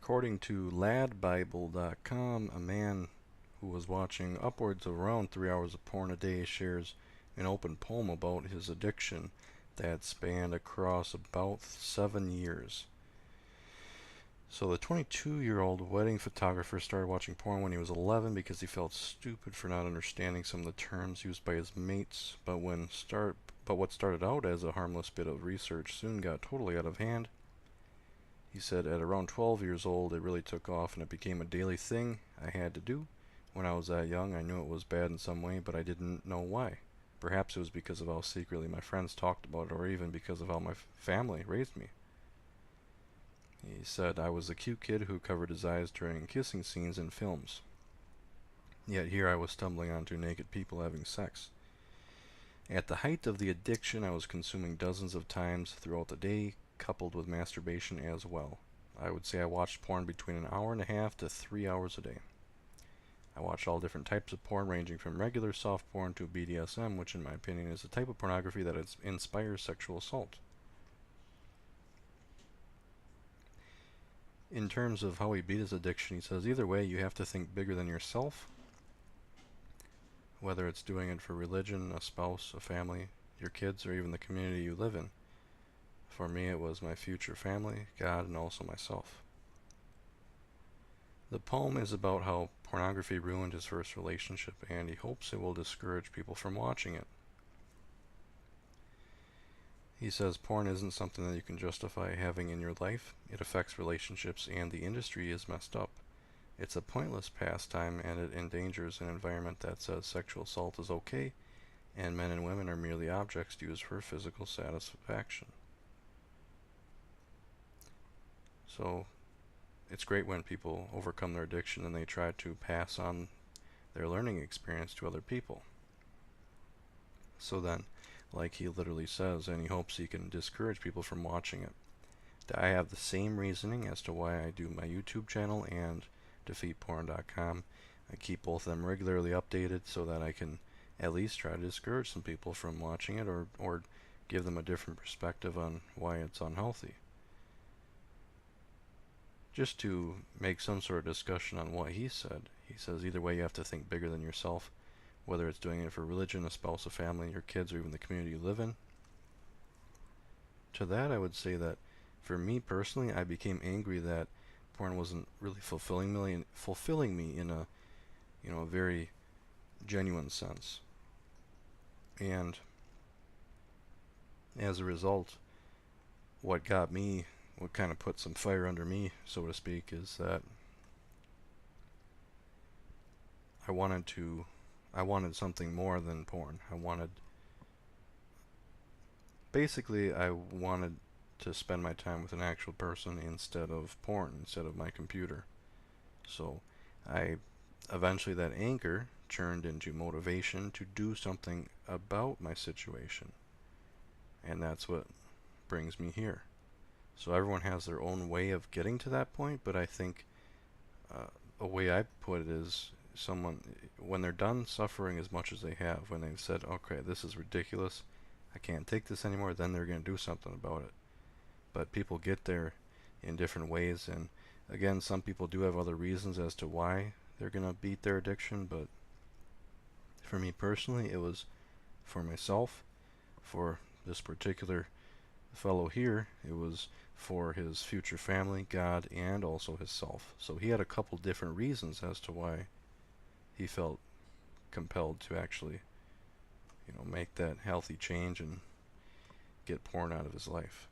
According to ladbible.com, a man who was watching upwards of around 3 hours of porn a day shares an open poem about his addiction that spanned across about 7 years. So the 22-year-old wedding photographer started watching porn when he was 11 because he felt stupid for not understanding some of the terms used by his mates, but what started out as a harmless bit of research soon got totally out of hand. He said, at around 12 years old, it really took off and it became a daily thing I had to do. When I was that young, I knew it was bad in some way, but I didn't know why. Perhaps it was because of how secretly my friends talked about it, or even because of how my family raised me. He said, I was the cute kid who covered his eyes during kissing scenes in films. Yet here I was stumbling onto naked people having sex. At the height of the addiction, I was consuming dozens of times throughout the day, coupled with masturbation as well. I would say I watched porn between an hour and a half to 3 hours a day. I watched all different types of porn, ranging from regular soft porn to BDSM, which in my opinion is a type of pornography that inspires sexual assault. In terms of how he beat his addiction, he says, either way, you have to think bigger than yourself, whether it's doing it for religion, a spouse, a family, your kids, or even the community you live in. For me, it was my future family, God, and also myself. The poem is about how pornography ruined his first relationship, and he hopes it will discourage people from watching it. He says porn isn't something that you can justify having in your life. It affects relationships, and the industry is messed up. It's a pointless pastime, and it endangers an environment that says sexual assault is okay, and men and women are merely objects used for physical satisfaction. So it's great when people overcome their addiction and they try to pass on their learning experience to other people. So then, like he literally says, and he hopes he can discourage people from watching it. I have the same reasoning as to why I do my YouTube channel and defeatporn.com. I keep both of them regularly updated so that I can at least try to discourage some people from watching it, or give them a different perspective on why it's unhealthy. Just to make some sort of discussion on what he said, he says either way you have to think bigger than yourself, whether it's doing it for religion, a spouse, a family, your kids, or even the community you live in. To that I would say that for me personally, I became angry that porn wasn't really fulfilling me in a very genuine sense. And as a result, what kind of put some fire under me, so to speak, is that I wanted something more than porn. I wanted to spend my time with an actual person instead of porn, instead of my computer. So eventually that anger turned into motivation to do something about my situation. And that's what brings me here. So everyone has their own way of getting to that point, but I think a way I put it is someone, when they're done suffering as much as they have, when they've said, okay, this is ridiculous, I can't take this anymore, then they're going to do something about it. But people get there in different ways, and again, some people do have other reasons as to why they're going to beat their addiction, but for me personally, it was for myself. For this particular fellow here, it was for his future family, God, and also his self. So he had a couple different reasons as to why he felt compelled to actually, make that healthy change and get porn out of his life.